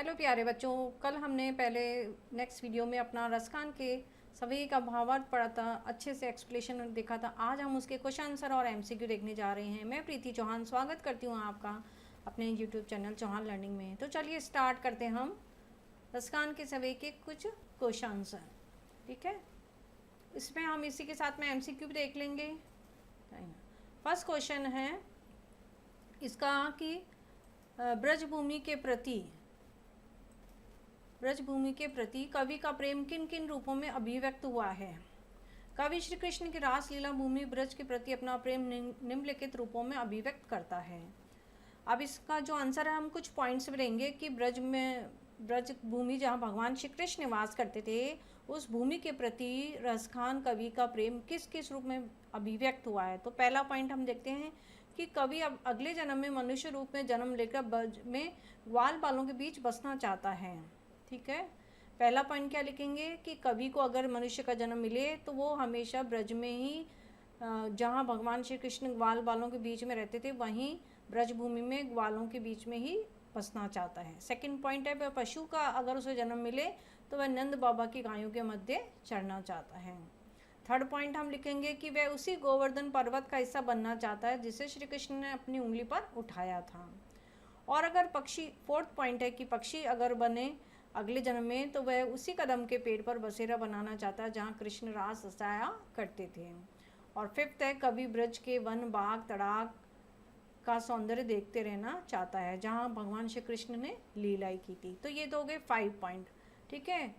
Hello प्यारे बच्चों, कल हमने पहले नेक्स्ट वीडियो में अपना रसखान के सभी का भावार्थ पढ़ा था, अच्छे से एक्सप्लेनेशन देखा था। आज हम उसके क्वेश्चन आंसर और एमसीक्यू देखने जा रहे हैं। मैं प्रीति चौहान स्वागत करती हूँ आपका अपने यूट्यूब चैनल चौहान लर्निंग में। तो चलिए स्टार्ट करते हैं हम रसखान के सभी के कुछ क्वेश्चन आंसर। ठीक है, इसमें हम इसी के साथ में एमसीक्यू भी देख लेंगे। फर्स्ट क्वेश्चन है इसका कि ब्रजभूमि के प्रति कवि का प्रेम किन किन रूपों में अभिव्यक्त हुआ है। कवि श्री कृष्ण की रासलीला भूमि ब्रज के प्रति अपना प्रेम निम्नलिखित रूपों में अभिव्यक्त करता है। अब इसका जो आंसर है हम कुछ पॉइंट्स में लेंगे कि ब्रज भूमि जहाँ भगवान श्री कृष्ण निवास करते थे, उस भूमि के प्रति रसखान कवि का प्रेम किस किस रूप में अभिव्यक्त हुआ है। तो पहला पॉइंट हम देखते हैं कि कवि अब अगले जन्म में मनुष्य रूप में जन्म लेकर ब्रज में ग्वाल बालों के बीच बसना चाहता है। ठीक है, पहला पॉइंट क्या लिखेंगे कि कवि को अगर मनुष्य का जन्म मिले तो वो हमेशा ब्रज में ही, जहाँ भगवान श्री कृष्ण ग्वाल बालों के बीच में रहते थे, वहीं ब्रजभूमि में ग्वालों के बीच में ही बसना चाहता है। सेकंड पॉइंट है, वह पशु का अगर उसे जन्म मिले तो वह नंद बाबा की गायों के मध्य चरना चाहता है। थर्ड पॉइंट हम लिखेंगे कि वह उसी गोवर्धन पर्वत का हिस्सा बनना चाहता है जिसे श्री कृष्ण ने अपनी उंगली पर उठाया था। और अगर पक्षी, फोर्थ पॉइंट है कि पक्षी अगर बने अगले जन्म में तो वह उसी कदम के पेड़ पर बसेरा बनाना चाहता है जहाँ कृष्ण रास रचाया करते थे। और फिफ्थ है, कवि ब्रज के वन बाग तड़ाग का सौंदर्य देखते रहना चाहता है जहाँ भगवान श्री कृष्ण ने लीलाई की थी। तो ये तो हो गए 5 पॉइंट। ठीक है,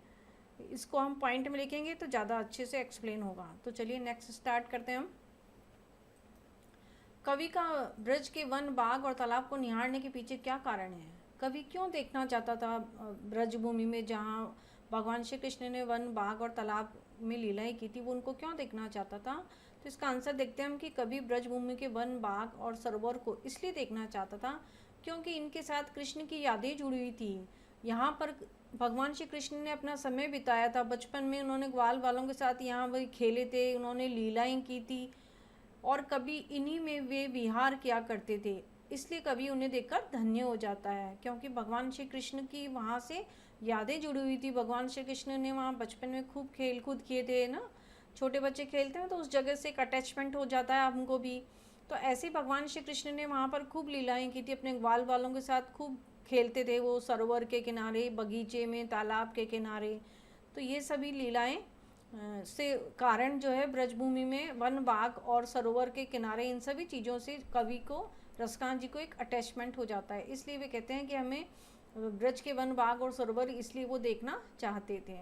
इसको हम पॉइंट में लिखेंगे तो ज़्यादा अच्छे से एक्सप्लेन होगा। तो चलिए नेक्स्ट स्टार्ट करते हैं हम। कवि का ब्रज के वन बाग और तालाब को निहारने के पीछे क्या कारण है। कवि क्यों देखना चाहता था ब्रजभूमि में जहाँ भगवान श्री कृष्ण ने वन बाग और तालाब में लीलाएं की थी, वो उनको क्यों देखना चाहता था। तो इसका आंसर देखते हैं हम कि कवि ब्रजभूमि के वन बाग और सरोवर को इसलिए देखना चाहता था क्योंकि इनके साथ कृष्ण की यादें जुड़ी हुई थी। यहाँ पर भगवान श्री कृष्ण ने अपना समय बिताया था, बचपन में उन्होंने ग्वाल वालों के साथ यहाँ वही खेले थे, उन्होंने लीलाएं की थी और कभी इन्हीं में वे विहार किया करते थे। इसलिए कभी उन्हें देखकर धन्य हो जाता है क्योंकि भगवान श्री कृष्ण की वहाँ से यादें जुड़ी हुई थी। भगवान श्री कृष्ण ने वहाँ बचपन में खूब खेल कूद किए थे ना, छोटे बच्चे खेलते हैं तो उस जगह से एक अटैचमेंट हो जाता है हमको भी। तो ऐसे भगवान श्री कृष्ण ने वहाँ पर खूब लीलाएं की थी, अपने ग्वाल वालों के साथ खूब खेलते थे, वो सरोवर के किनारे, बगीचे में, तालाब के किनारे। तो ये सभी लीलाएं से कारण जो है ब्रजभूमि में वन बाग और सरोवर के किनारे, इन सभी चीज़ों से कवि को, रसखान जी को एक अटैचमेंट हो जाता है। इसलिए वे कहते हैं कि हमें ब्रज के वन बाग और सरोवर इसलिए वो देखना चाहते थे।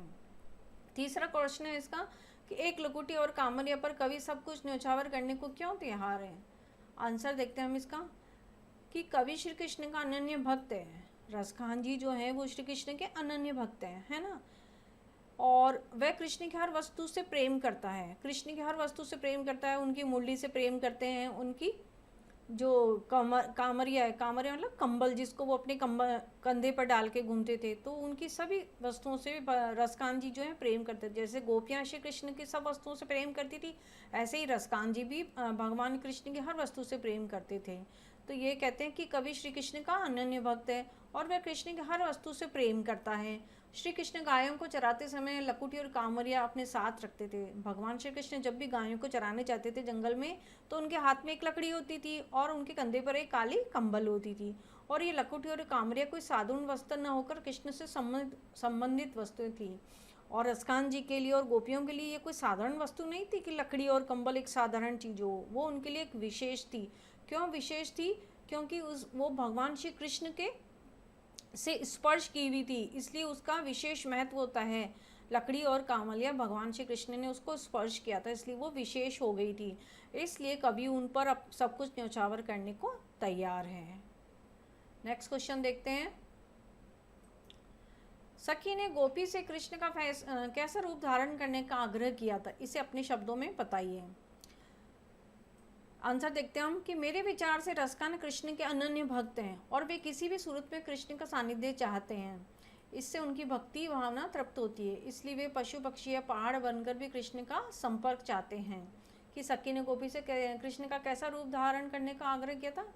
तीसरा क्वेश्चन है इसका कि एक लकुटी और कामरिया पर कवि सब कुछ न्यौछावर करने को क्यों तैयार है। आंसर देखते हैं हम इसका कि कवि श्री कृष्ण का अनन्य भक्त है। रसखान जी जो है वो श्री कृष्ण के अनन्य भक्त हैं, है ना। और वह कृष्ण की हर वस्तु से प्रेम करता है, कृष्ण की हर वस्तु से प्रेम करता है, उनकी मुरली से प्रेम करते हैं, उनकी जो कामरिया है, कामरिया मतलब कंबल, जिसको वो अपने कंधे पर डाल के घूमते थे, तो उनकी सभी वस्तुओं से रसखान जी जो है प्रेम करते थे। जैसे गोपियाँ श्री कृष्ण की सब वस्तुओं से प्रेम करती थी, ऐसे ही रसखान जी भी भगवान कृष्ण की हर वस्तु से प्रेम करते थे। तो ये कहते हैं कि कवि श्री कृष्ण का अनन्य भक्त है और वह कृष्ण की हर वस्तु से प्रेम करता है। श्री कृष्ण गायों को चराते समय लकुटी और कामरिया अपने साथ रखते थे। भगवान श्री कृष्ण जब भी गायों को चराने जाते थे जंगल में, तो उनके हाथ में एक लकड़ी होती थी और उनके कंधे पर एक काली कंबल होती थी। और ये लकुटी और कामरिया कोई साधारण वस्त्र न होकर कृष्ण से संबंधित वस्तुएं थी। और रसखान जी के लिए और गोपियों के लिए ये कोई साधारण वस्तु नहीं थी कि लकड़ी और कंबल एक साधारण चीज़ हो, वो उनके लिए एक विशेष थी। क्यों विशेष थी? क्योंकि वो भगवान श्री कृष्ण के से स्पर्श की हुई थी, इसलिए उसका विशेष महत्व होता है। लकड़ी और कामलिया भगवान श्री कृष्ण ने उसको स्पर्श किया था, इसलिए वो विशेष हो गई थी। इसलिए कभी उन पर अब सब कुछ न्यौछावर करने को तैयार है। नेक्स्ट क्वेश्चन देखते हैं। सखी ने गोपी से कृष्ण का कैसा रूप धारण करने का आग्रह किया था, इसे अपने शब्दों में बताइए। आंसर देखते हैं हम कि मेरे विचार से रसखान कृष्ण के अनन्य भक्त हैं और वे किसी भी सूरत में कृष्ण का सानिध्य चाहते हैं। इससे उनकी भक्ति भावना तृप्त होती है, इसलिए वे पशु पक्षी या पहाड़ बनकर भी कृष्ण का संपर्क चाहते हैं। कि सखी ने गोपी से कृष्ण का कैसा रूप धारण करने का आग्रह किया था।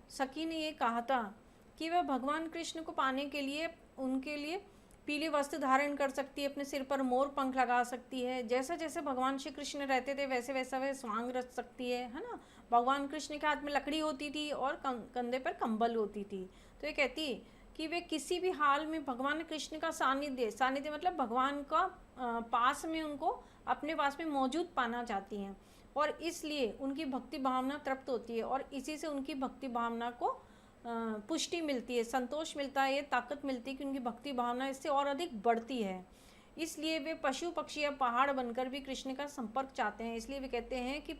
सखी ने ये कहा था कि वह भगवान कृष्ण को पाने के लिए उनके लिए पीले वस्त्र धारण कर सकती है, अपने सिर पर मोर पंख लगा सकती है। जैसा जैसे भगवान श्री कृष्ण रहते थे वैसे वैसा वह स्वांग रच सकती है ना। भगवान कृष्ण के हाथ में लकड़ी होती थी और कंधे पर कंबल होती थी। तो ये कहती है कि वे किसी भी हाल में भगवान कृष्ण का सानिध्य मतलब भगवान का पास में उनको अपने पास में मौजूद पाना चाहती हैं, और इसलिए उनकी भक्ति भावना तृप्त होती है और इसी से उनकी भक्ति भावना को पुष्टि मिलती है, संतोष मिलता है, ये ताकत मिलती है कि उनकी भक्ति भावना इससे और अधिक बढ़ती है। इसलिए वे पशु पक्षी या पहाड़ बनकर भी कृष्ण का संपर्क चाहते हैं। इसलिए वे कहते हैं कि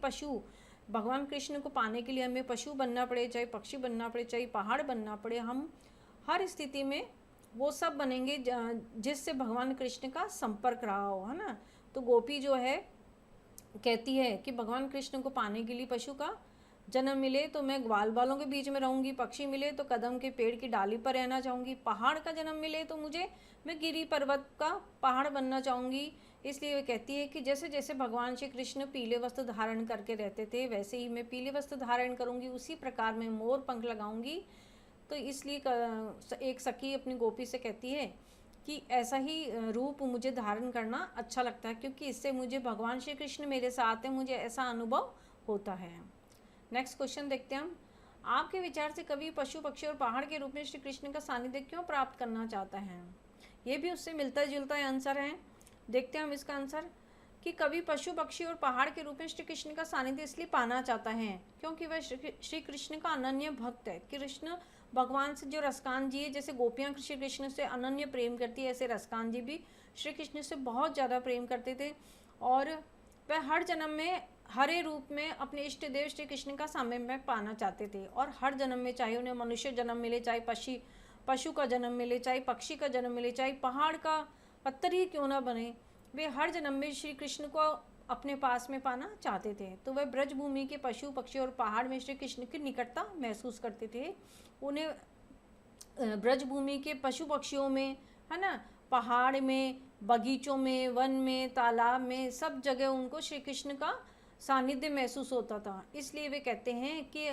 भगवान कृष्ण को पाने के लिए हमें पशु बनना पड़े, चाहे पक्षी बनना पड़े, चाहे पहाड़ बनना पड़े, हम हर स्थिति में वो सब बनेंगे जिससे भगवान कृष्ण का संपर्क रहा हो, है ना। तो गोपी जो है कहती है कि भगवान कृष्ण को पाने के लिए पशु का जन्म मिले तो मैं ग्वाल बालों के बीच में रहूंगी, पक्षी मिले तो कदम के पेड़ की डाली पर रहना चाहूँगी, पहाड़ का जन्म मिले तो मैं गिरी पर्वत का पहाड़ बनना चाहूँगी। इसलिए वे कहती है कि जैसे जैसे भगवान श्री कृष्ण पीले वस्त्र धारण करके रहते थे वैसे ही मैं पीले वस्त्र धारण करूँगी, उसी प्रकार मैं मोर पंख लगाऊंगी। तो इसलिए एक सखी अपनी गोपी से कहती है कि ऐसा ही रूप मुझे धारण करना अच्छा लगता है, क्योंकि इससे मुझे भगवान श्री कृष्ण मेरे साथ हैं, मुझे ऐसा अनुभव होता है। नेक्स्ट क्वेश्चन देखते हैं हम। आपके विचार से कवि पशु पक्षी और पहाड़ के रूप में श्री कृष्ण का सानिध्य क्यों प्राप्त करना चाहता है? ये भी उससे मिलता जुलता आंसर है। देखते हैं हम इसका आंसर कि कवि पशु पक्षी और पहाड़ के रूप में श्री कृष्ण का सानिध्य इसलिए पाना चाहता है क्योंकि वह श्री कृष्ण का अनन्य भक्त है। कृष्ण भगवान से जो रसकान जी है, जैसे गोपियाँ श्री कृष्ण से अनन्य प्रेम करती है, ऐसे रसकान जी भी श्री कृष्ण से बहुत ज़्यादा प्रेम करते थे, और वह हर जन्म में हरे रूप में अपने इष्ट देव श्री कृष्ण का सामने पाना चाहते थे। और हर जन्म में चाहे उन्हें मनुष्य जन्म मिले, चाहे पशु का जन्म मिले, चाहे पक्षी का जन्म मिले, चाहे पहाड़ का पत्थर ही क्यों ना बने, वे हर जन्म में श्री कृष्ण को अपने पास में पाना चाहते थे। तो वह ब्रजभूमि के पशु पक्षी और पहाड़ में श्री कृष्ण की निकटता महसूस करते थे। उन्हें ब्रजभूमि के पशु पक्षियों में, है ना, पहाड़ में, बगीचों में, वन में, तालाब में, सब जगह उनको श्री कृष्ण का सानिध्य महसूस होता था। इसलिए वे कहते हैं कि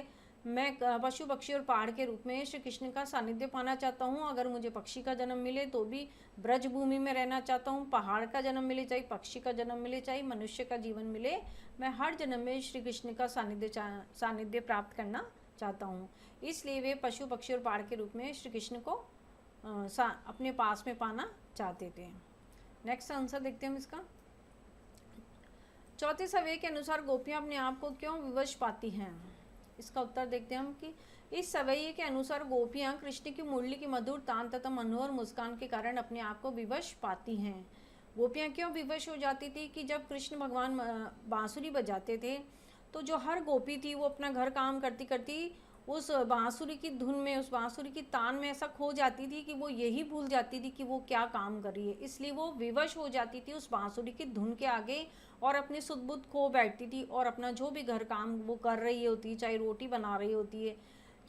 मैं पशु पक्षी और पहाड़ के रूप में श्री कृष्ण का सानिध्य पाना चाहता हूँ। अगर मुझे पक्षी का जन्म मिले तो भी ब्रजभूमि में रहना चाहता हूँ, पहाड़ का जन्म मिले, चाहे पक्षी का जन्म मिले, चाहे मनुष्य का जीवन मिले, मैं हर जन्म में श्री कृष्ण का सानिध्य प्राप्त करना चाहता हूँ। इसलिए वे पशु पक्षी और पहाड़ के रूप में श्री कृष्ण को अपने पास में पाना चाहते थे। नेक्स्ट आंसर देखते हैं हम इसका। चौथे सवय के अनुसार गोपियाँ अपने आप को क्यों विवश पाती हैं? इसका उत्तर देखते हैं हम कि इस सवैये के अनुसार गोपियाँ कृष्ण की मुरली की मधुर तान तथा मनोहर मुस्कान के कारण अपने आप को विवश पाती हैं। गोपियाँ क्यों विवश हो जाती थी कि जब कृष्ण भगवान बांसुरी बजाते थे तो जो हर गोपी थी वो अपना घर काम करती करती उस बांसुरी की धुन में, उस बांसुरी की तान में ऐसा खो जाती थी कि वो यही भूल जाती थी कि वो क्या काम कर रही है। इसलिए वो विवश हो जाती थी उस बांसुरी की धुन के आगे और अपनी सुध बुध खो बैठती थी और अपना जो भी घर काम वो कर रही होती है, चाहे रोटी बना रही होती है,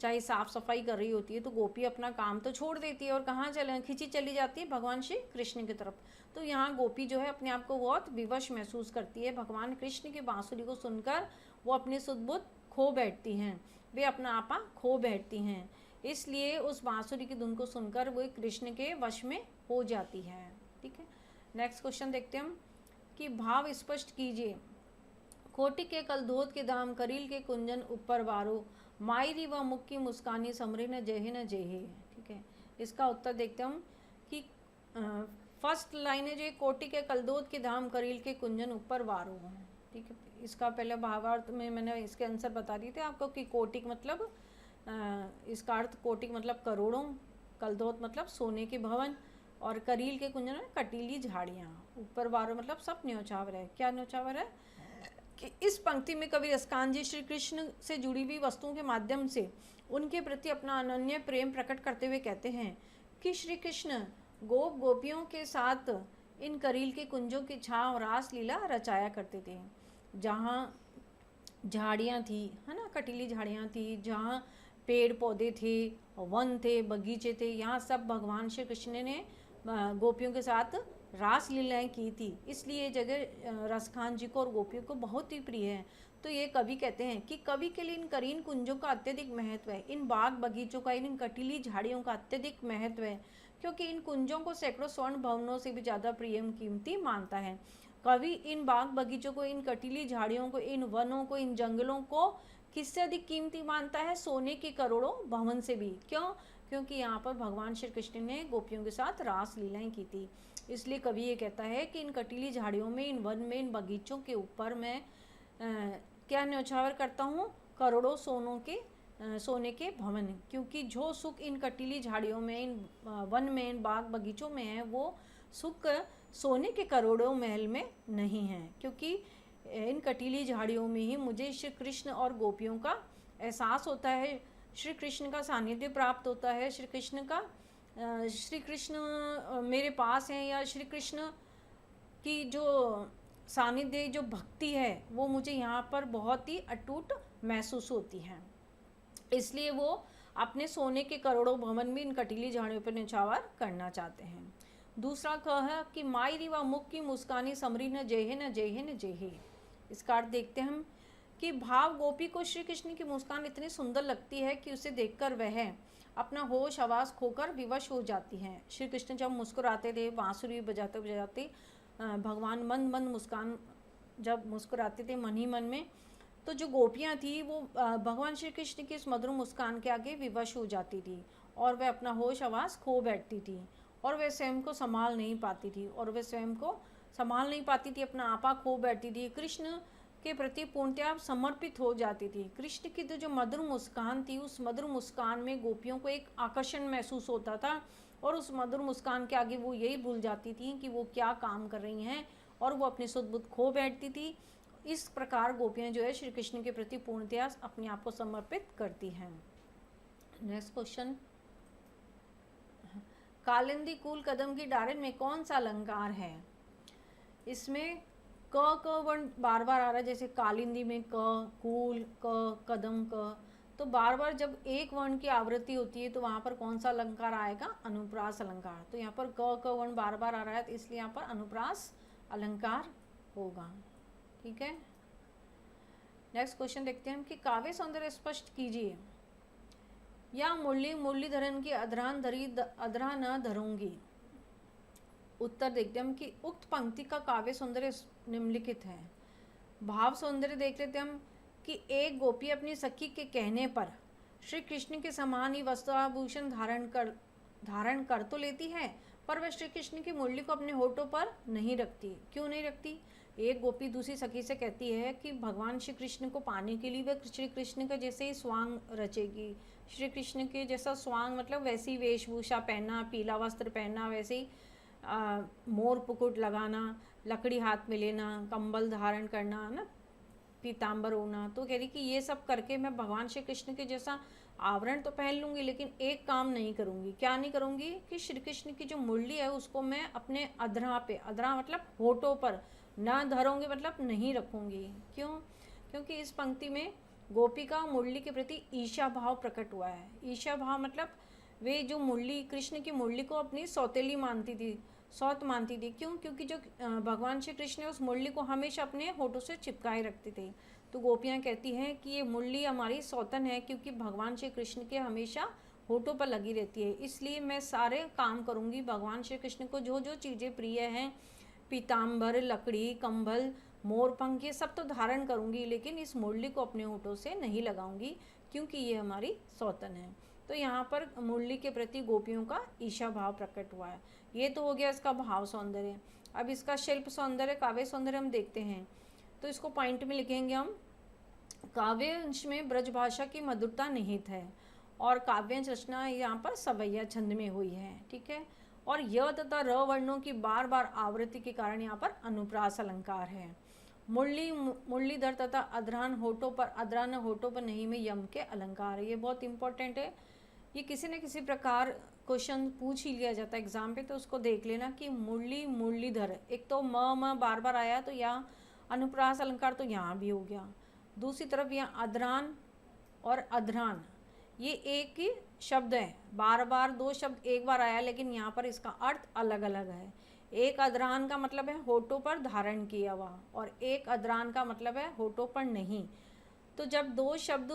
चाहे साफ़ सफाई कर रही होती है, तो गोपी अपना काम तो छोड़ देती है और कहाँ खिंची चली जाती है भगवान श्री कृष्ण की तरफ। तो यहाँ गोपी जो है अपने आप को बहुत विवश महसूस करती है। भगवान कृष्ण की बांसुरी को सुनकर वो अपनी सुध बुध खो बैठती हैं, वे अपना आपा खो बैठती हैं। इसलिए उस बांसुरी की धुन को सुनकर वो कृष्ण के वश में हो जाती है। ठीक है, नेक्स्ट क्वेश्चन देखते हैं हम कि भाव स्पष्ट कीजिए। कोटि के कलधोत के दाम, करील के कुंजन ऊपर वारो, मायरी व मुख की मुस्कानी, समरे न जेहे न जेहे। ठीक है, इसका उत्तर देखते हम कि फर्स्ट लाइन है जो कोटि के कलधोत के धाम, करील के कुंजन ऊपर वारो। ठीक है, इसका पहले भावार्थ में मैंने इसके आंसर बता दिए थे आपको कि कोटिक मतलब इसका अर्थ कोटिक मतलब करोड़ों, कलधोत मतलब सोने के भवन, और करील के कुंजन में कटीली झाड़ियाँ, ऊपर वारो मतलब सब न्यौछावर है। क्या न्यौछावर है कि इस पंक्ति में कवि रसकान जी श्री कृष्ण से जुड़ी हुई वस्तुओं के माध्यम से उनके प्रति अपना अनन्य प्रेम प्रकट करते हुए कहते हैं कि श्री कृष्ण गोप गोपियों के साथ इन करील के कुंजों की छांव रास लीला रचाया करते थे, जहाँ झाड़ियाँ थी, है ना, कटीली झाड़ियाँ थी, जहाँ पेड़ पौधे थे, वन थे, बगीचे थे, यहाँ सब भगवान श्री कृष्ण ने गोपियों के साथ रास लीलाएँ की थी। इसलिए ये जगह रसखान जी को और गोपियों को बहुत ही प्रिय है। तो ये कवि कहते हैं कि कवि के लिए इन करीन कुंजों का अत्यधिक महत्व है, इन बाग बगीचों का, इन कटीली झाड़ियों का अत्यधिक महत्व है, क्योंकि इन कुंजों को सैकड़ों स्वर्ण भवनों से भी ज़्यादा प्रिय कीमती मानता है। कवि इन बाग बगीचों को, इन कटीली झाड़ियों को, इन वनों को, इन जंगलों को किससे अधिक कीमती मानता है? सोने के करोड़ों भवन से भी। क्यों? क्योंकि यहाँ पर भगवान श्री कृष्ण ने गोपियों के साथ रास लीलाएं की थी। इसलिए कवि ये कहता है कि इन कटीली झाड़ियों में, इन वन में, इन बगीचों के ऊपर मैं क्या न्यौछावर करता हूँ? करोड़ों सोने के भवन। क्योंकि जो सुख इन कटीली झाड़ियों में, इन वन में, इन बाग बगीचों में है, वो सुख सोने के करोड़ों महल में नहीं है। क्योंकि इन कटीली झाड़ियों में ही मुझे श्री कृष्ण और गोपियों का एहसास होता है, श्री कृष्ण का सानिध्य प्राप्त होता है, श्री कृष्ण मेरे पास हैं, या श्री कृष्ण की जो सानिध्य, जो भक्ति है, वो मुझे यहाँ पर बहुत ही अटूट महसूस होती है। इसलिए वो अपने सोने के करोड़ों भवन भी इन कटीली झाड़ियों पर न्यौछावर करना चाहते हैं। दूसरा कह कि मायरी व मुख की मुस्कानी समरी न जेहे न जेहे न जेहे। इसका अर्थ देखते हैं हम कि भाव गोपी को श्री कृष्ण की मुस्कान इतनी सुंदर लगती है कि उसे देखकर वह अपना होश हवास खोकर विवश हो जाती हैं। श्री कृष्ण जब मुस्कुराते थे, बांसुरी बजाते बजाते भगवान मन मन मुस्कान जब मुस्कुराते थे मन ही मन में, तो जो गोपियाँ थी वो भगवान श्री कृष्ण की इस मधुर मुस्कान के आगे विवश हो जाती थी और वह अपना होश हवास खो बैठती थी और वह स्वयं को संभाल नहीं पाती थी, अपना आपा खो बैठती थी, कृष्ण के प्रति पूर्णतया समर्पित हो जाती थी। कृष्ण की तो जो मधुर मुस्कान थी, उस मधुर मुस्कान में गोपियों को एक आकर्षण महसूस होता था और उस मधुर मुस्कान के आगे वो यही भूल जाती थी कि वो क्या काम कर रही हैं और वो अपनी सुध बुध खो बैठती थी। इस प्रकार गोपियाँ जो है श्री कृष्ण के प्रति पूर्णतया अपने आप को समर्पित करती हैं। नेक्स्ट क्वेश्चन, कालिंदी कूल कदम की डारिन में कौन सा अलंकार है? इसमें क वर्ण बार बार आ रहा है, जैसे कालिंदी में क, कूल क, कदम क, तो बार बार जब एक वर्ण की आवृत्ति होती है तो वहाँ पर कौन सा अलंकार आएगा? अनुप्रास अलंकार। तो यहाँ पर क वर्ण बार बार आ रहा है, तो इसलिए यहाँ पर अनुप्रास अलंकार होगा। ठीक है, नेक्स्ट क्वेश्चन देखते हैं हम कि काव्य सौंदर्य स्पष्ट कीजिए। या मुरलीधरन की अधरान धरी अधरा न धरूंगी। उत्तर देखते हम कि उक्त पंक्ति का काव्य सौंदर्य निम्नलिखित है। भाव सौंदर्य देख लेते हम कि एक गोपी अपनी सखी के कहने पर श्री कृष्ण के समान ही वस्त्राभूषण धारण कर तो लेती है, पर वह श्री कृष्ण की मुरली को अपने होठों पर नहीं रखती। क्यों नहीं रखती? एक गोपी दूसरी सखी से कहती है कि भगवान श्री कृष्ण को पाने के लिए वह श्री कृष्ण का जैसे ही स्वांग रचेगी, श्री कृष्ण के जैसा स्वांग मतलब वैसी वेशभूषा पहनना, पीला वस्त्र पहनना, वैसे ही मोर पुकुट लगाना, लकड़ी हाथ में लेना, कंबल धारण करना, ना पीताम्बर होना। तो कह रही कि ये सब करके मैं भगवान श्री कृष्ण के जैसा आवरण तो पहन लूँगी, लेकिन एक काम नहीं करूँगी। क्या नहीं करूँगी? कि श्री कृष्ण की जो मुरली है उसको मैं अपने अधरा पे, अधरा मतलब होठों पर ना धरूँगी, मतलब नहीं रखूँगी। क्यों? क्योंकि इस पंक्ति में गोपी का मुरली के प्रति ईर्ष्या भाव प्रकट हुआ है। ईर्ष्या भाव मतलब वे जो मुरली, कृष्ण की मुरली को अपनी सौतेली मानती थी, सौत मानती थी। क्यों? क्योंकि जो भगवान श्री कृष्ण उस मुरली को हमेशा अपने होठों से चिपकाए रखते थे। तो गोपियाँ कहती हैं कि ये मुरली हमारी सौतन है, क्योंकि भगवान श्री कृष्ण के हमेशा होठों पर लगी रहती है। इसलिए मैं सारे काम करूँगी, भगवान श्री कृष्ण को जो जो चीज़ें प्रिय हैं, पीताम्बर, लकड़ी, कंबल, मोरपंख, ये सब तो धारण करूँगी, लेकिन इस मुरली को अपने होठों से नहीं लगाऊंगी, क्योंकि ये हमारी सौतन है। तो यहाँ पर मुरली के प्रति गोपियों का ईर्ष्या भाव प्रकट हुआ है। ये तो हो गया इसका भाव सौंदर्य। अब इसका शिल्प सौंदर्य, काव्य सौंदर्य हम देखते हैं। तो इसको पॉइंट में लिखेंगे हम। काव्यांश में ब्रजभाषा की मधुरता निहित है और काव्यांश रचना यहाँ पर सवैया छंद में हुई है। ठीक है, और य तथा र वर्णों की बार बार आवृत्ति के कारण यहाँ पर अनुप्रास अलंकार है। मुरलीधर तथा अधरान होठों पर, अधरान होठों पर नहीं में यम के अलंकार है। ये बहुत इंपॉर्टेंट है, ये किसी न किसी प्रकार क्वेश्चन पूछ ही लिया जाता है एग्जाम पे, तो उसको देख लेना कि मुरलीधर, एक तो म बार बार आया तो यहाँ अनुप्रास अलंकार तो यहाँ भी हो गया। दूसरी तरफ यहाँ अधरान और अधरान ये एक ही शब्द है, बार बार दो शब्द एक बार आया, लेकिन यहाँ पर इसका अर्थ अलग अलग है। एक अधरान का मतलब है होठों पर धारण किया हुआ और एक अधरान का मतलब है होठों पर नहीं। तो जब दो शब्द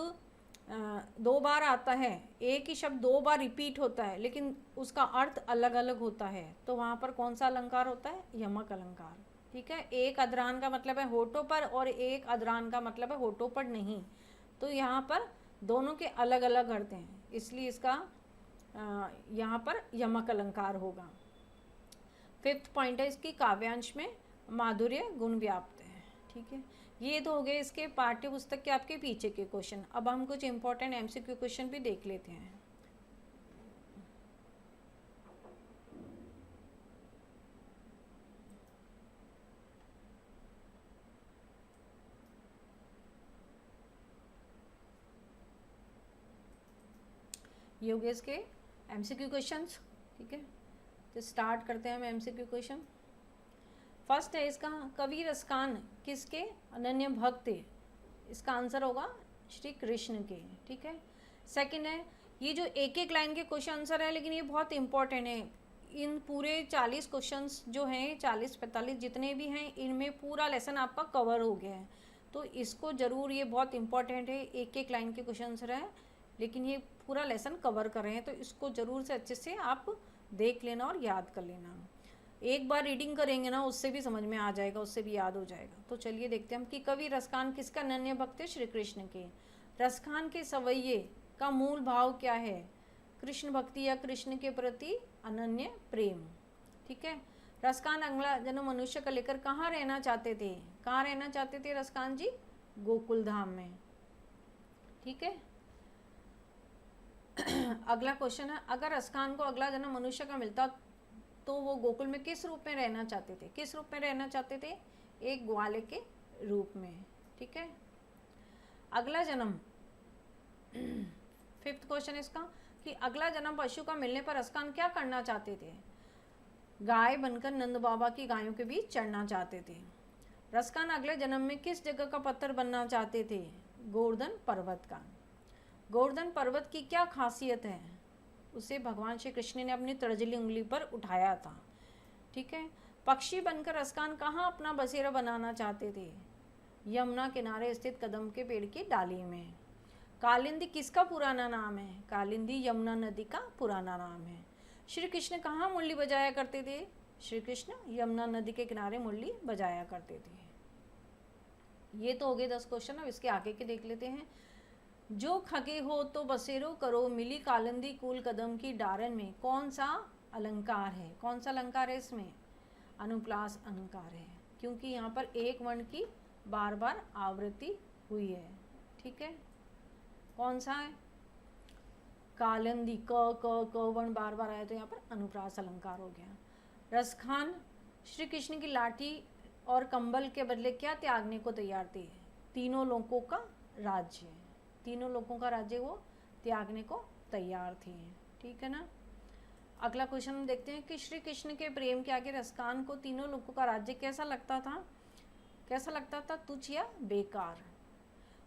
दो बार आता है, एक ही शब्द दो बार रिपीट होता है लेकिन उसका अर्थ अलग अलग होता है, तो वहाँ पर कौन सा अलंकार होता है? यमक अलंकार। ठीक है, एक अदरान का मतलब है होठों पर और एक अदरान का मतलब है होठों पर नहीं, तो यहाँ पर दोनों के अलग अलग अर्थ हैं, इसलिए इसका यहाँ पर यमक अलंकार होगा। फिफ्थ पॉइंट है इसकी, काव्यांश में माधुर्य गुण व्याप्त है। ठीक है, ये तो हो गए इसके पाठ्य पुस्तक के आपके पीछे के क्वेश्चन। अब हम कुछ इंपॉर्टेंट एमसीक्यू क्वेश्चन भी देख लेते हैं। ये हो गए इसके एमसीक्यू क्वेश्चंस। ठीक है, तो स्टार्ट करते हैं हम एमसीक्यू क्वेश्चन। फर्स्ट है इसका, कवि रसखान किसके अनन्य भक्त थे? इसका आंसर होगा श्री कृष्ण के। ठीक है, सेकंड है, ये जो एक एक लाइन के क्वेश्चन आंसर है लेकिन ये बहुत इंपॉर्टेंट है। इन पूरे 40 क्वेश्चंस जो हैं, 40-45 जितने भी हैं, इनमें पूरा लेसन आपका कवर हो गया है, तो इसको ज़रूर, ये बहुत इंपॉर्टेंट है। एक एक लाइन के क्वेश्चन आंसर है लेकिन ये पूरा लेसन कवर कर रहे हैं, तो इसको ज़रूर से अच्छे से आप देख लेना और याद कर लेना। एक बार रीडिंग करेंगे ना, उससे भी समझ में आ जाएगा, उससे भी याद हो जाएगा। तो चलिए देखते हैं हम कि कवि रसखान किसका अनन्य भक्त है? श्री कृष्ण के। रसखान के सवैये का मूल भाव क्या है? कृष्ण भक्ति या कृष्ण के प्रति अनन्य प्रेम। ठीक है, रसखान अगला जन्म मनुष्य का लेकर कहाँ रहना चाहते थे? कहाँ रहना चाहते थे रसखान जी? गोकुल धाम में। ठीक है, अगला क्वेश्चन है, अगर रसखान को अगला जन्म मनुष्य का मिलता तो वो गोकुल में किस रूप में रहना चाहते थे? किस रूप में रहना चाहते थे? एक ग्वाले के रूप में। ठीक है, अगला जन्म फिफ्थ क्वेश्चन इसका, कि अगला जन्म पशु का मिलने पर रसखान क्या करना चाहते थे? गाय बनकर नंद बाबा की गायों के बीच चढ़ना चाहते थे। रसखान अगले जन्म में किस जगह का पत्थर बनना चाहते थे? गोवर्धन पर्वत का। गोवर्धन पर्वत की क्या खासियत है? उसे भगवान श्री कृष्ण ने अपनी तर्जनी उंगली पर उठाया था। ठीक है, पक्षी बनकर रसखान कहाँ अपना बसेरा बनाना चाहते थे? यमुना किनारे स्थित कदम के पेड़ की डाली में। कालिंदी किसका पुराना नाम है? कालिंदी यमुना नदी का पुराना नाम है। श्री कृष्ण कहाँ मुरली बजाया करते थे? श्री कृष्ण यमुना नदी के किनारे मुरली बजाया करते थे। ये तो हो गए 10 क्वेश्चन। अब इसके आगे के देख लेते हैं। जो खगे हो तो बसेरो करो, मिली कालिंदी कूल कदम की डारन में, कौन सा अलंकार है? कौन सा अलंकार है इसमें? अनुप्रास अलंकार है, क्योंकि यहाँ पर एक वर्ण की बार बार आवृत्ति हुई है। ठीक है, कौन सा है? कालिंदी, क वर्ण बार बार आया तो यहाँ पर अनुप्रास अलंकार हो गया। रसखान श्री कृष्ण की लाठी और कंबल के बदले क्या त्यागने को तैयार थे? तीनों लोगों का राज्य। तीनों लोगों का राज्य वो त्यागने को तैयार थे। ठीक है ना, अगला क्वेश्चन हम देखते हैं कि श्री कृष्ण के प्रेम के आगे रसखान को तीनों लोगों का राज्य कैसा लगता था? कैसा लगता था? तुच्छ या बेकार।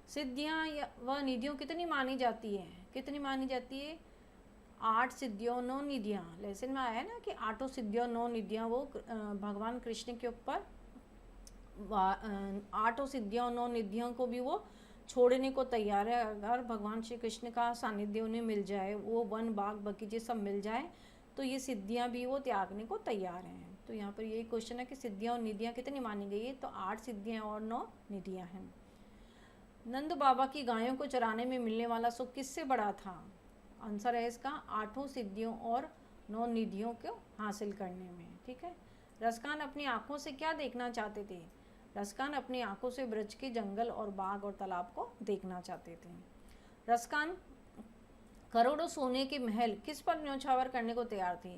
सिद्धियां व निधियों कितनी मानी जाती है? कितनी मानी जाती है? 8 सिद्धियों 9 निधियाँ। लेसन में आया है ना कि 8 सिद्धियों 9 निधियाँ वो भगवान कृष्ण के ऊपर 8 सिद्धियों 9 निधियों को भी वो छोड़ने को तैयार है। अगर भगवान श्री कृष्ण का सानिध्य उन्हें मिल जाए, वो वन बाग बगीचे सब मिल जाए, तो ये सिद्धियां भी वो त्यागने को तैयार हैं। तो यहाँ पर यही क्वेश्चन है कि सिद्धियां और निधियां कितनी मानी गई है? तो 8 सिद्धियां और 9 निधियां हैं। नंद बाबा की गायों को चराने में मिलने वाला सुख किससे बड़ा था? आंसर है इसका 8 सिद्धियों और 9 निधियों को हासिल करने में। ठीक है, रसखान अपनी आँखों से क्या देखना चाहते थे? रसखान अपनी आंखों से ब्रज के जंगल और बाग और तालाब को देखना चाहते थे। रसखान करोड़ों सोने के महल किस पर न्यौछावर करने को तैयार थे?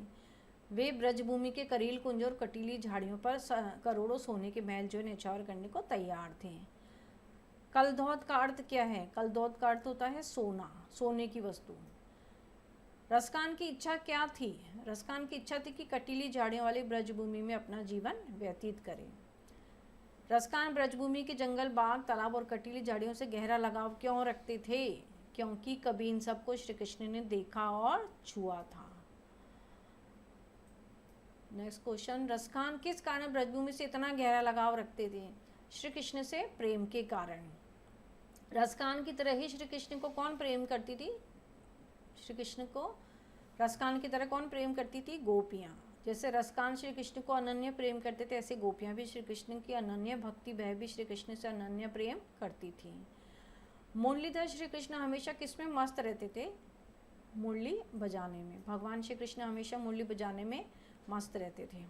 वे ब्रजभूमि के करील कुंज और कटीली झाड़ियों पर करोड़ों सोने के महल जो न्यौछावर करने को तैयार थे। कलधौत का अर्थ क्या है? कलधौत का अर्थ होता है सोना, सोने की वस्तु। रसखान की इच्छा क्या थी? रसखान की इच्छा थी कि कटीली झाड़ियों वाली ब्रजभूमि में अपना जीवन व्यतीत करें। रसखान ब्रजभूमि के जंगल, बाग, तालाब और कटीली झाड़ियों से गहरा लगाव क्यों रखते थे? क्योंकि कभी इन सबको श्री कृष्ण ने देखा और छुआ था। नेक्स्ट क्वेश्चन, रसखान किस कारण ब्रजभूमि से इतना गहरा लगाव रखते थे? श्री कृष्ण से प्रेम के कारण। रसकान की तरह ही श्री कृष्ण को कौन प्रेम करती थी? श्री कृष्ण को रसकान की तरह कौन प्रेम करती थी? गोपियाँ। जैसे रसकान श्री कृष्ण को अनन्य प्रेम करते थे, ऐसे गोपियाँ भी श्री कृष्ण की अनन्य भक्ति, वह भी श्री कृष्ण से अनन्य प्रेम करती थी। मुरलीधर श्री कृष्ण हमेशा किस में मस्त रहते थे? मुरली बजाने में। भगवान श्री कृष्ण हमेशा मुरली बजाने में मस्त रहते थे।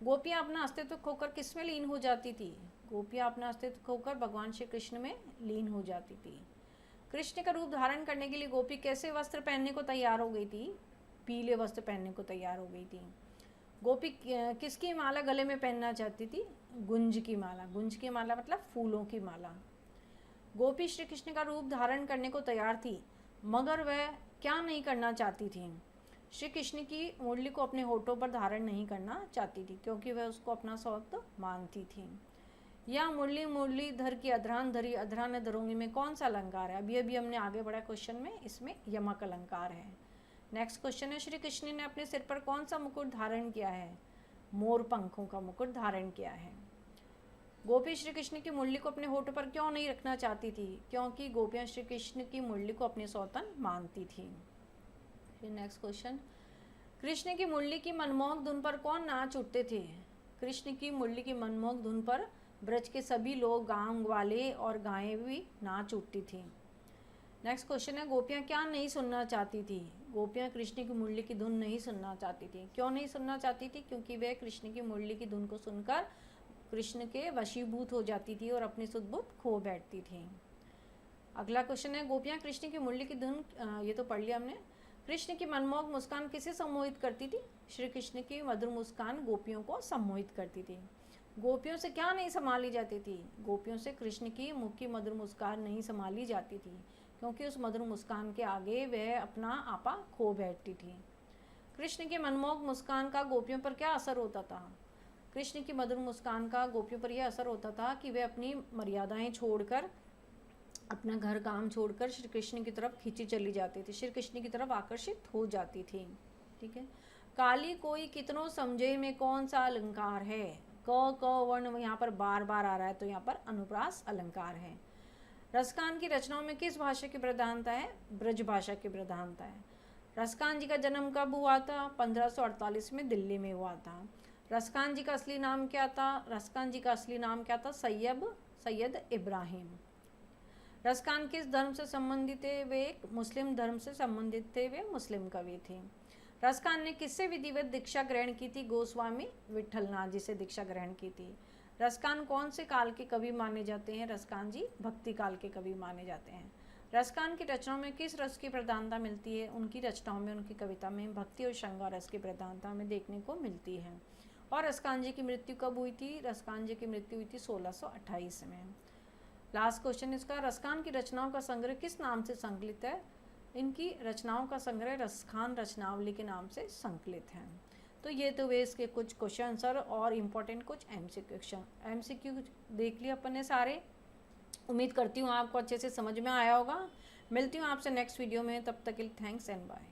गोपियाँ अपना अस्तित्व खोकर किस में लीन हो जाती थी? गोपियाँ अपना अस्तित्व खोकर भगवान श्री कृष्ण में लीन हो जाती थी। कृष्ण का रूप धारण करने के लिए गोपी कैसे वस्त्र पहनने को तैयार हो गई थी? पीले वस्त्र पहनने को तैयार हो गई थी। गोपी किसकी माला गले में पहनना चाहती थी? गुंज की माला। गुंज की माला मतलब फूलों की माला। गोपी श्री कृष्ण का रूप धारण करने को तैयार थी, मगर वह क्या नहीं करना चाहती थी? श्री कृष्ण की मुरली को अपने होठों पर धारण नहीं करना चाहती थी, क्योंकि वह उसको अपना सौत मानती थी। या मुरली मुरलीधर की अधरान धरी अधरान धरूंगी में कौन सा अलंकार है? अभी हमने आगे बढ़ा क्वेश्चन में, इसमें यमक अलंकार है। नेक्स्ट क्वेश्चन है, श्री कृष्ण ने अपने सिर पर कौन सा मुकुट धारण किया है? मोर पंखों का मुकुट धारण किया है। गोपी श्री कृष्ण की मुरली को अपने होठों पर क्यों नहीं रखना चाहती थी? क्योंकि गोपियाँ श्री कृष्ण की मुरली को अपनी सौतन मानती थी। फिर नेक्स्ट क्वेश्चन, कृष्ण की मुरली की मनमोहक धुन पर कौन नाच उठते थे? कृष्ण की मुरली की मनमोहक धुन पर ब्रज के सभी लोग, गांव वाले और गायें भी नाच उठती थी। नेक्स्ट क्वेश्चन है, गोपियाँ क्या नहीं सुनना चाहती थी? गोपियाँ कृष्ण की मुरली की धुन नहीं सुनना चाहती थी। क्यों नहीं सुनना चाहती थी? क्योंकि वे कृष्ण की मुरली की धुन को सुनकर कृष्ण के वशीभूत हो जाती थी और अपनी सुध-बुध खो बैठती थी। अगला क्वेश्चन है, गोपियाँ कृष्ण की मुरली की धुन, ये तो पढ़ लिया हमने। कृष्ण की मनमोहक मुस्कान किसे सम्मोहित करती थी? श्री कृष्ण की मधुर मुस्कान गोपियों को सम्मोहित करती थी। गोपियों से क्या नहीं संभाली जाती थी? गोपियों से कृष्ण की मुख की मधुर मुस्कान नहीं संभाली जाती थी, क्योंकि उस मधुर मुस्कान के आगे वह अपना आपा खो बैठती थी। कृष्ण की मनमोहक मुस्कान का गोपियों पर क्या असर होता था? कृष्ण की मधुर मुस्कान का गोपियों पर यह असर होता था कि वे अपनी मर्यादाएं छोड़कर, अपना घर काम छोड़कर श्री कृष्ण की तरफ खींची चली जाती थी, श्री कृष्ण की तरफ आकर्षित हो जाती थी। ठीक है। काली कोई कितनों समझे में कौन सा अलंकार है? क वर्ण यहाँ पर बार बार आ रहा है, तो यहाँ पर अनुप्रास अलंकार है। रसकान की रचनाओं में किस भाषा की प्रधानता है? ब्रज भाषा की प्रधानता है। रसकान जी का जन्म कब हुआ था? 1548 में दिल्ली में हुआ था। रसकान जी का असली नाम क्या था? रसकान जी का असली नाम क्या था? सैयद इब्राहिम। रसकान किस धर्म से संबंधित थे? वे एक मुस्लिम धर्म से संबंधित थे, वे मुस्लिम कवि थे। रसकान ने किससे विधिवत दीक्षा ग्रहण की थी? गोस्वामी विठलनाथ जी से दीक्षा ग्रहण की थी। रसकान कौन से काल के कवि माने जाते हैं? रसकान जी भक्ति काल के कवि माने जाते हैं। रसकान की रचनाओं में किस रस की प्रधानता मिलती है? उनकी रचनाओं में, उनकी कविता में भक्ति और श्रृंगार रस की प्रधानता हमें देखने को मिलती है। और रसकान जी की मृत्यु कब हुई थी? रसकान जी की मृत्यु हुई थी 1628 में। लास्ट क्वेश्चन इसका, रसकान की रचनाओं का संग्रह किस नाम से संकलित है? इनकी रचनाओं का संग्रह रसखान रचनावली के नाम से संकलित है। तो ये तो वे इसके कुछ क्वेश्चन आंसर और इम्पोर्टेंट कुछ एमसीक्यू देख लिया अपन ने सारे। उम्मीद करती हूँ आपको अच्छे से समझ में आया होगा। मिलती हूँ आपसे नेक्स्ट वीडियो में, तब तक के लिए थैंक्स एंड बाय।